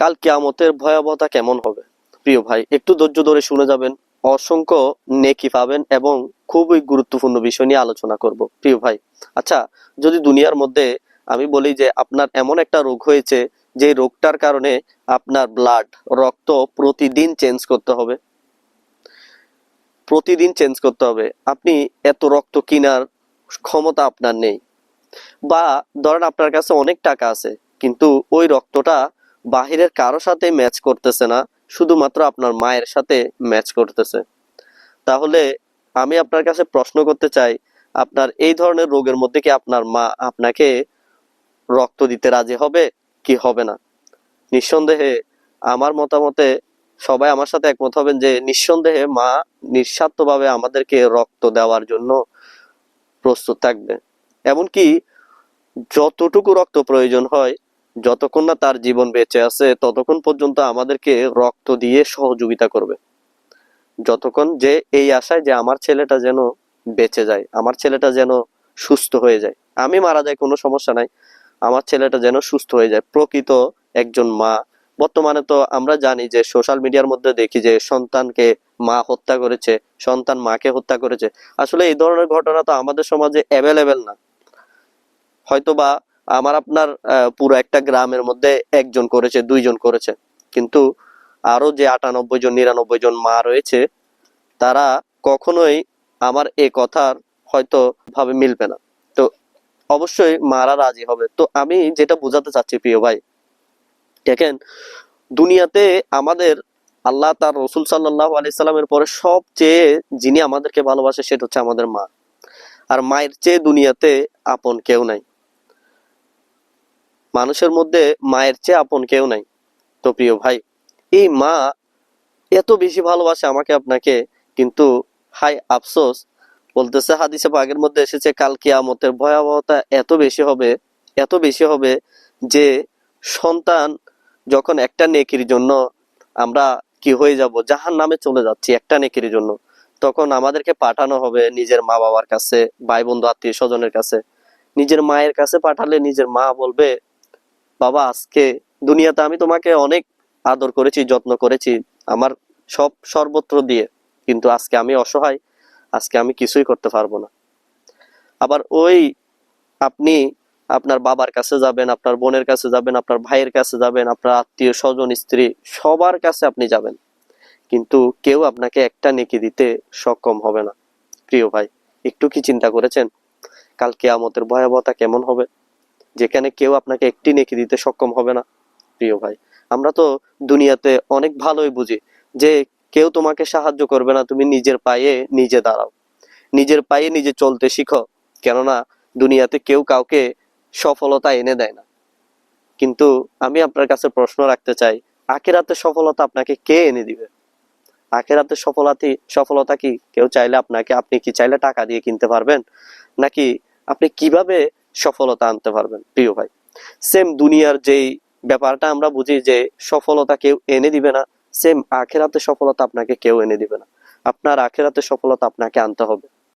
কাল কিয়ামতের ভয়াবহতা কেমন হবে? প্রিয় ভাই, একটু ধৈর্য ধরে শুনে যাবেন। অসংখ্য নেকি পাবেন এবং খুবই গুরুত্বপূর্ণ বিষয় নিয়ে আলোচনা করব। প্রিয় ভাই, আচ্ছা, যদি দুনিয়ার মধ্যে আমি বলি যে আপনার এমন একটা রোগ হয়েছে, যে রোগটার কারণে আপনার রক্ত প্রতিদিন চেঞ্জ করতে হবে, প্রতিদিন চেঞ্জ করতে হবে, আপনি এত রক্ত কেনার ক্ষমতা আপনার নেই, বা ধরেন আপনার কাছে অনেক টাকা আছে, কিন্তু ওই রক্তটা বাহিরের কারো সাথে ম্যাচ করতেছে না, শুধুমাত্র আপনার মায়ের সাথে ম্যাচ করতেছে, তাহলে আমি আপনার কাছে প্রশ্ন করতে চাই, আপনার এই ধরনের রোগের মধ্যে কি আপনার মা আপনাকে রক্ত দিতে রাজি হবে কি হবে না? নিঃসন্দেহে আমার মতামতে সবাই আমার সাথে একমত হবেন যে নিঃসন্দেহে মা নিঃস্বার্থভাবে আমাদেরকে রক্ত দেওয়ার জন্য প্রস্তুত থাকবে। এমনকি যতটুকু রক্ত প্রয়োজন হয়, যতক্ষণ না তার জীবন বেঁচে আছে ততক্ষণ পর্যন্ত আমাদেরকে রক্ত দিয়ে সহযোগিতা করবে, যতক্ষণ যে এই আশায় যে আমার ছেলেটা যেন বেঁচে যায়, আমার ছেলেটা যেন সুস্থ হয়ে যায়, আমি মারা যাই কোনো সমস্যা নাই, আমার ছেলেটা যেন সুস্থ হয়ে যায়। প্রকৃত একজন মা, বর্তমানে তো আমরা জানি যে সোশ্যাল মিডিয়ার মধ্যে দেখি যে সন্তানকে মা হত্যা করেছে, সন্তান মাকে হত্যা করেছে। আসলে এই ধরনের ঘটনা তো আমাদের সমাজে অ্যাভেলেবেল না, হয়তোবা আমার আপনার পুরো একটা গ্রামের মধ্যে একজন করেছে, দুইজন করেছে, কিন্তু আরো যে 98 জন 99 জন মা রয়েছে, তারা কখনোই আমার এ কথার হয়তো ভাবে মিলবে না। তো অবশ্যই মারা রাজি হবে। তো আমি যেটা বোঝাতে চাচ্ছি প্রিয় ভাই, দেখেন, দুনিয়াতে আমাদের আল্লাহ তার রসুল সাল্লাল্লাহু আলাইহি সাল্লামের পরে সবচেয়ে যিনি আমাদেরকে ভালোবাসে সেটা হচ্ছে আমাদের মা। আর মায়ের চেয়ে দুনিয়াতে আপন কেউ নাই, মানুষের মধ্যে মায়ের চেয়ে আপন কেউ নাই। তো প্রিয় ভাই, এই মা এত বেশি ভালোবাসে আমাকে আপনাকে, কিন্তু হাই আফসোস, বলতেছে হাদিসে পাকের মধ্যে এসেছে কাল কিয়ামতের ভয়াবহতা এত বেশি হবে, এত বেশি হবে, যে সন্তান যখন একটা নেকির জন্য আমরা কি হয়ে যাব, জাহান্নামে চলে যাচ্ছি একটা নেকির জন্য, তখন আমাদেরকে পাঠানো হবে নিজের মা বাবার কাছে, ভাই বন্ধু আত্মীয় স্বজনের কাছে। নিজের মায়ের কাছে পাঠালে নিজের মা বলবে, বাবা আজকে দুনিয়াতে আমি তোমাকে অনেক আদর করেছি, যত্ন করেছি আমার সব সর্বত্র দিয়ে, কিন্তু আজকে আমি অসহায়, আজকে আমি কিছুই করতে পারবো না। আবার ওই আপনি আপনার বাবার কাছে যাবেন, আপনার বোনের কাছে যাবেন, আপনার ভাইয়ের কাছে যাবেন, আপনার আত্মীয় স্বজন স্ত্রী সবার কাছে আপনি যাবেন, কিন্তু কেউ আপনাকে একটা নেকি দিতে সক্ষম হবে না। প্রিয় ভাই, একটু কি চিন্তা করেছেন কাল কিয়ামতের ভয়াবহতা কেমন হবে, যেখানে কেউ আপনাকে একটি নেকি দিতে সক্ষম হবে না? প্রিয় ভাই, আমরা তো দুনিয়াতে অনেক ভালোই বুঝি যে কেউ তোমাকে সাহায্য করবে না, তুমি নিজের পায়ে নিজে দাঁড়াও, নিজের পায়ে নিজে চলতে শিখো, কেননা দুনিয়াতে কেউ কাউকে সফলতা এনে দেয় না। কিন্তু আমি আপনার কাছে প্রশ্ন রাখতে চাই, আখিরাতে সফলতা আপনাকে কে এনে দিবে? আখিরাতে সফলতা কি কেউ চাইলে আপনাকে, আপনি কি চাইলে টাকা দিয়ে কিনতে পারবেন? নাকি আপনি কিভাবে সফলতা আনতে পারবেন? প্রিয় ভাই, সেম দুনিয়ার যেই ব্যাপারটা আমরা বুঝি যে সফলতা কেউ এনে দিবে না, সেম আখিরাতে সফলতা আপনাকে কেউ এনে দিবে না। আপনার আখিরাতে সফলতা আপনাকে আনতে হবে।